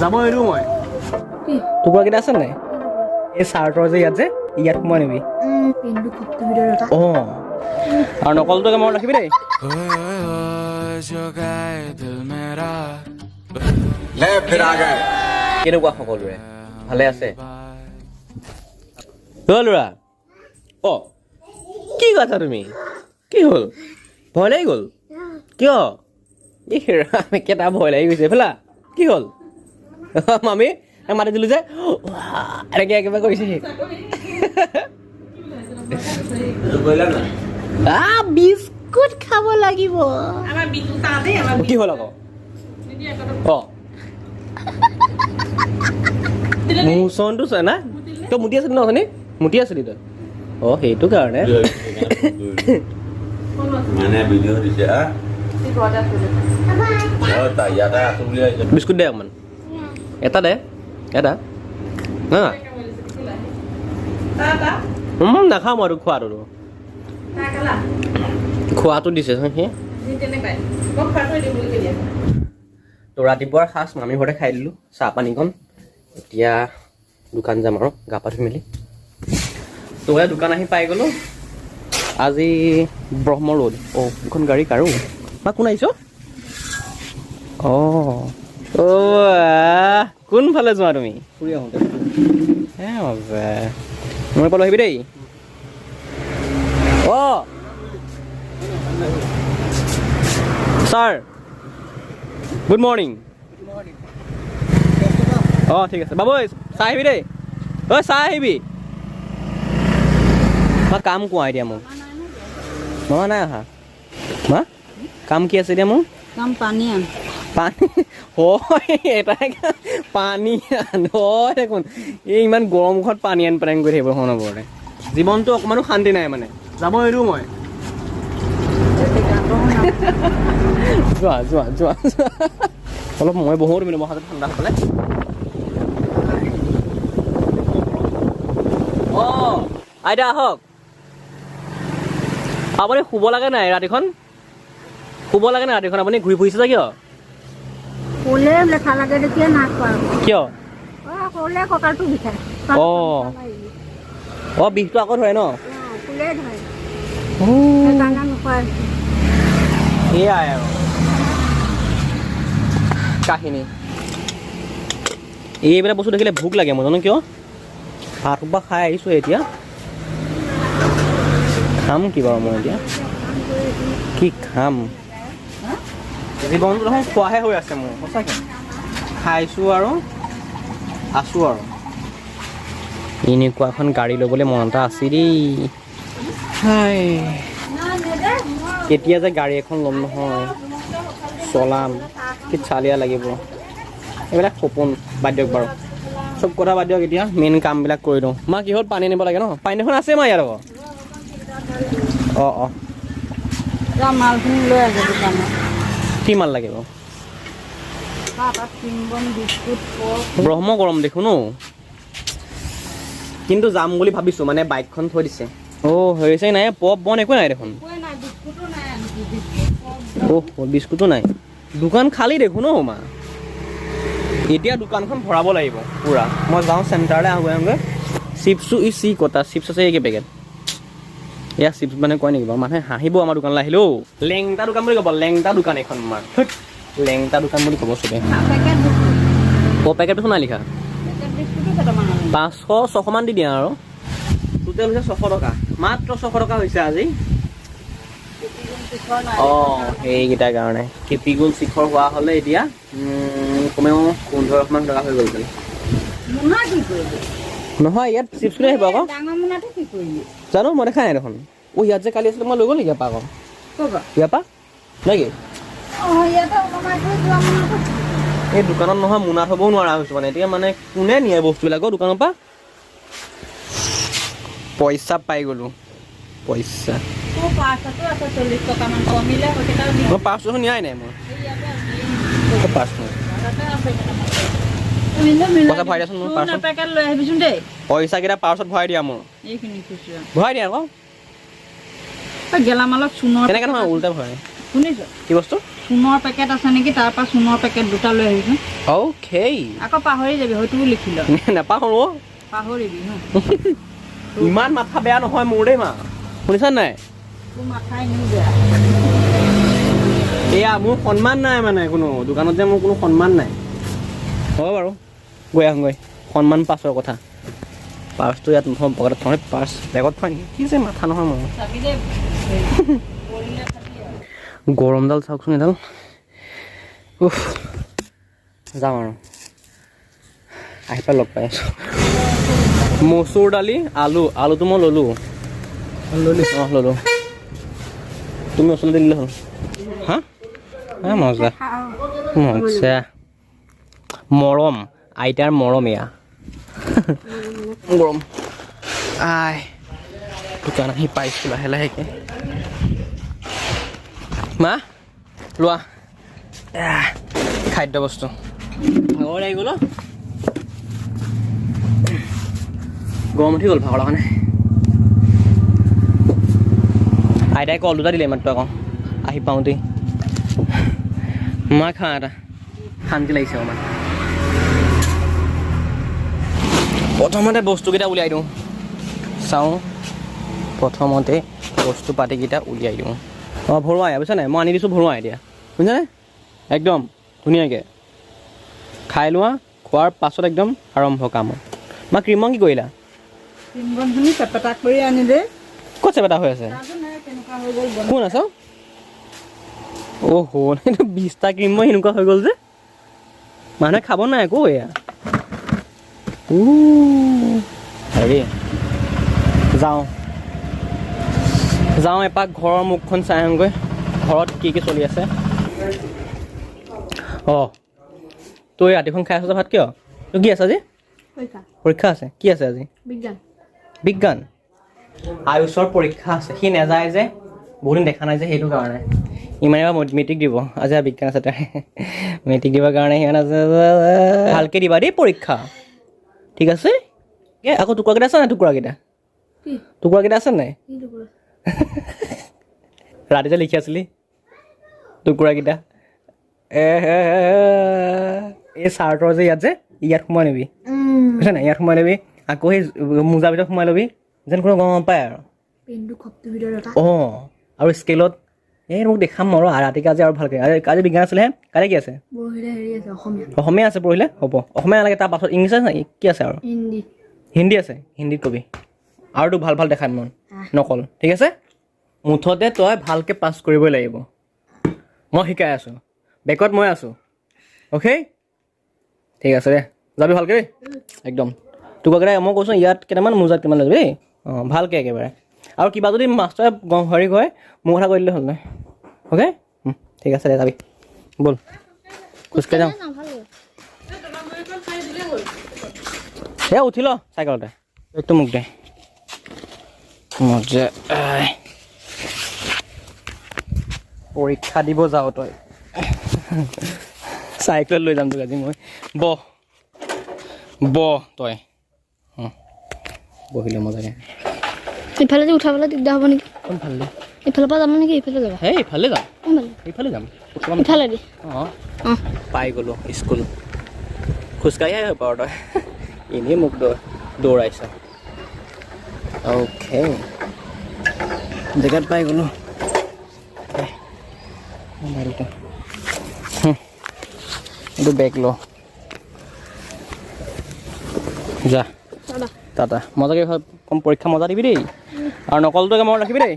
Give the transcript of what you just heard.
যাব এৰো মই টুকুৰা কেইটা আছে নাই এই চাৰ্টৰ যে ইয়াত সোমাই নিবি অঁ আৰু নকলটোকে মনত ৰাখিবি দেই কেনেকুৱা সকলোৰে ভালে আছে ল'ৰা অঁ কি কথা তুমি কি হ'ল ভয় লাগি গ'ল কিয় এই কেইটা ভয় লাগি গৈছে এইফালে কি হ'ল মামী মাতি দিলোঁ যে এনেকৈ একেবাৰে কৰিছে বিস্কুট খাব লাগিব কি হ'ল আকৌ অঁ মোচনটো চা না তই মুতি আছিলি ন অথনি মুতি আছিলি তই অঁ সেইটো কাৰণে বিস্কুট দে অকণমান এটা দে এটা হা নাখাওঁ মই খোৱাটো দিছে সি তো ৰাতিপুৱাৰ সাজ মামীৰ ঘৰতে খাই দিলোঁ চাহ পানীকণ এতিয়া দোকান যাম আৰু গা পা ধুই মেলি তো দোকান আহি পাই গ'লোঁ আজি ব্ৰহ্ম ৰোড অঁ দুখন গাড়ী কাৰো বা কোন আহিছ অঁ কোনফালে যোৱা তুমি ফুৰি আহোঁতে মই পালোঁ আহিবি দেই অঁ ছাৰ গুড মৰ্ণিং অঁ ঠিক আছে বাবু চাহ আহিবি দেই ঐ চাহ আহিবি মা কাম কোৱা এতিয়া মোক মামা নাই অহা মা কাম কি আছে এতিয়া মোৰ কাম পানী পানী হয় এটাই পানী হয় দেখোন এই ইমান গৰমখনত পানী আন পেলাই কৰি থাকিব নপৰে জীৱনটো অকণমানো শান্তি নাই মানে যাব এৰো মই যোৱা যোৱা যোৱা অলপ মই বহু তুমি হাতত ঠাণ্ডা হৈ পেলাই অঁ আইতা আহক আপুনি শুব লাগে নাই ৰাতিখন শুব লাগে নাই ৰাতিখন আপুনি ঘূৰি ফুৰিছে যে কিয় শুলে লেখা লাগে দেখিয়ে নাক পাওঁ কিয় শুলে কঁকালটো বিষায় অঁ অঁ বিষটো আকৌ ধৰে ন শুলে ধৰে সেইকাৰণে নোখোৱাই এয়াই আৰু কাহিনী এইবিলাক বস্তু দেখিলে ভোক লাগে মই জানো কিয় ভাত সোপা খাই আহিছোঁ এতিয়া খাম কি বাৰু মই এতিয়া কি খাম জীৱনটো দেখোন খোৱাহে হৈ আছে মোৰ সঁচাকৈ খাইছোঁ আৰু আছোঁ আৰু এনেকুৱা এখন গাড়ী ল'বলৈ মন এটা আছে দেই কেতিয়া যে গাড়ী এখন ল'ম নহয় চলাম কি চালিয়া লাগিব এইবিলাক সপোন বাদ দিয়ক বাৰু চব কথা বাদ দিয়ক এতিয়া মেইন কামবিলাক কৰি দিওঁ মা কিহত পানী নিব লাগে ন পানী এখন আছে মা ইয়াত আকৌ অঁ অঁ মালখিনি লৈ আছে দোকানত কি মাল লাগিব ব্ৰহ্ম গৰম দেখোন ন কিন্তু যাম বুলি ভাবিছোঁ মানে বাইকখন থৈ দিছে অঁ হৈছে নাই পপ বন একো নাই দেখোন অহ বিস্কুটো নাই দোকান খালী দেখোন ন মা এতিয়া দোকানখন ভৰাব লাগিব পূৰা মই যাওঁ চেণ্টাৰলৈ আহোঁগৈ চিপছো চি কটা চিপছ আছে এইকে পেকেট এয়া চিপছ মানে কয় নেকি বাৰু মানুহে হাঁহিব আমাৰ দোকানলৈ আহিলেও লেংটা দোকান বুলি ক'ব লেংটা দোকান এখন আমাৰ লেংটা দোকান বুলি ক'ব চবে অঁ পেকেটটো নাই লিখা 500-600 মান দি দিয়া আৰু টোটেল হৈছে 600 টকা মাত্ৰ 600 টকা হৈছে আজি অঁ সেইকেইটাৰ কাৰণে কেপিগুল শিখৰ হোৱা হ'লে এতিয়া কমেও 1500 মান টকা হৈ গ'ল নহয় ইয়াত চিপছ লৈ আহিব আকৌ জানো মই দেখাই নাই দেখোন অঁ ইয়াত যে কালি আছিলে মই লৈ গ'ল নেকি আকৌ ইয়াৰ পৰা নেকি এই দোকানত নহয় মোনাত হ'বও নোৱাৰা হৈছোঁ মানে এতিয়া মানে কোনে নিয়ে বস্তুবিলাক দোকানৰ পৰা পইচা পাই গ'লোঁ পইচা মই পাঁচশ নিয়াই নাই মই পাঁচশ পইচা ভৰাই দিয়াচোন মোৰ পইচাকেইটা পাৰ্চত ভৰাই দিয়া মোৰ ভৰাই দিয়া আকৌ গেলামালত চূণৰ তেনেকৈ নহয় উল্টা ভৰাই শুনিছ কি বস্তু সোণৰ পেকেট আছে নেকি তাৰপৰা সোণৰ পেকেট দুটা লৈ আহিবিচোন অ'কে আকৌ পাহৰি যাবি হয়তো লিখি ল নাপাহৰো পাহৰিবি হা ইমান মাথা বেয়া নহয় মোৰ দেই মা শুনিছা নাই তোৰ মাথাই নিও বেয়া এয়া মোৰ সন্মান নাই মানে কোনো দোকানত যে মোৰ কোনো সন্মান নাই হ'ব বাৰু গৈ আহোঁগৈ সন্মান পাছৰ কথা পাৰ্চটো ইয়াত থ'ম পকেটত থওঁ পাৰ্চ বেগত থৈ নেকি কি যে মাথা নহয় মোৰ চাবি দে পৰিলে খাবি গৰমডাল চাওকচোন এডাল উফ যাওঁ আৰু আহি পেলাই লগ পাই আছোঁ মচুৰ দালি আলুটো মই ল'লোঁ ল'লোঁ তুমি মচুৰ দালি দিলে হ'ল হা মজা মজা মৰম আইতাৰ মৰম এয়া গৰম আই দোকান আহি পাইছোঁ লাহে লাহেকৈ মা লোৱা খাদ্য বস্তু ভাগৰ লাগি গ'ল গৰম উঠি গ'ল ভাগৰ কাৰণে আইতাই কল দুটা দিলে মাত্ৰ আকৌ আহি পাওঁতেই মই খাওঁ এটা শান্তি লাগিছে অকণমান প্ৰথমতে বস্তুকেইটা উলিয়াই দিওঁ চাওঁ প্ৰথমতে বস্তু পাতিকেইটা উলিয়াই দিওঁ অঁ ভৰুৱাই বুজিছা নাই মই আনি দিছোঁ ভৰুৱাই এতিয়া বুজিছানে একদম ধুনীয়াকৈ খাই লোৱা খোৱাৰ পাছত একদম আৰম্ভ কাম মা ক্ৰীম কি কৰিলা ক্ৰীমখিনি পেপেটা কৰি আনি দে ক'ত চেপেটা হৈ আছে কেনেকুৱা হৈ গ'ল কোন আছ অ'হ' এইটো 20টা ক্ৰীম মই সেনেকুৱা হৈ গ'ল যে মানুহে খাব নাই একো এয়া হেৰি যাওঁ এপাক ঘৰৰ মুখখন চাই আহোঁগৈ ঘৰত কি কি চলি আছে অঁ তই ৰাতিখন খাই আছ ভাত কিয় তোৰ কি আছে আজি পৰীক্ষা আছে কি আছে আজি বিজ্ঞান আয়ুষৰ পৰীক্ষা আছে সি নাযায় যে বহুত দিন দেখা নাই যে সেইটো কাৰণে ইমানে এবাৰ মেট্ৰিক দিব আজি বিজ্ঞান আছে তাৰ মেট্ৰিক দিবৰ কাৰণে সিমান আছে ভালকৈ দিবা দেই পৰীক্ষা ঠিক আছে আকৌ টুকুৰাকেইটা আছে নাই টুকুৰাকেইটা আছে নাই ৰাতি যে লিখি আছিলি টুকুৰাকেইটা এই চাৰ্টৰ যে ইয়াত সোমাই ল'বি বুজিছা নাই ইয়াত সোমাই ল'বি আকৌ সেই মোজাৰ ভিতৰত সোমাই ল'বি যেন কোনো গম পায় আৰু অঁ আৰু স্কেলত এই মোক দেখাম আৰু ৰাতিকে আজি আৰু ভালকৈ আজি বিজ্ঞান আছিলেহে কাইলৈ কি আছে অসমীয়া আছে পঢ়িলে হ'ব অসমীয়া নালাগে তাৰ পাছত ইংলিছ আছে কি আছে আৰু হিন্দী আছে হিন্দীত কবি আৰু তোক ভাল দেখাম মন নকল ঠিক আছে মুঠতে তই ভালকৈ পাছ কৰিবই লাগিব মই শিকাই আছোঁ বেকত মই আছোঁ অ'কে ঠিক আছে দে যাবি ভালকৈ দেই একদম তোক মই কৈছোঁ ইয়াত কেইটামান মোজাত কেইটামান লৈ যাবি দেই অঁ ভালকৈ একেবাৰে আৰু কিবা যদি মাষ্টৰে হেৰি কয় মোৰ কথা কৈ দিলে হ'ল নাই অ'কে ঠিক আছে দে যাবি ব'ল খোজকাঢ়ি যাওঁ উঠি ল চাইকেলতে একটো মোক দে মজা পৰীক্ষা দিব যাওঁ তই চাইকেলত লৈ যাম তোক আজি মই বহ তই বহিলে মজাকে ইফালে যে উঠাবলৈ দিগদাৰ হ'ব নেকি কোনফালে ইফালৰ পৰা যাম নেকি ইফালে যাবা এই ইফালে যাম ইফালে যাম ইফালে দি অঁ পাই গ'লোঁ স্কুল খোজকাঢ়ি আহি পাৰ তই এনেই মোক দৌৰাইছ অ'কে জেগাত পাই গ'লোঁ এইটো বেগ ল যা টাটা মজাকৈ কম পৰীক্ষা মজা দিবি দেই আৰু নকলটোকে মনত ৰাখিবি দেই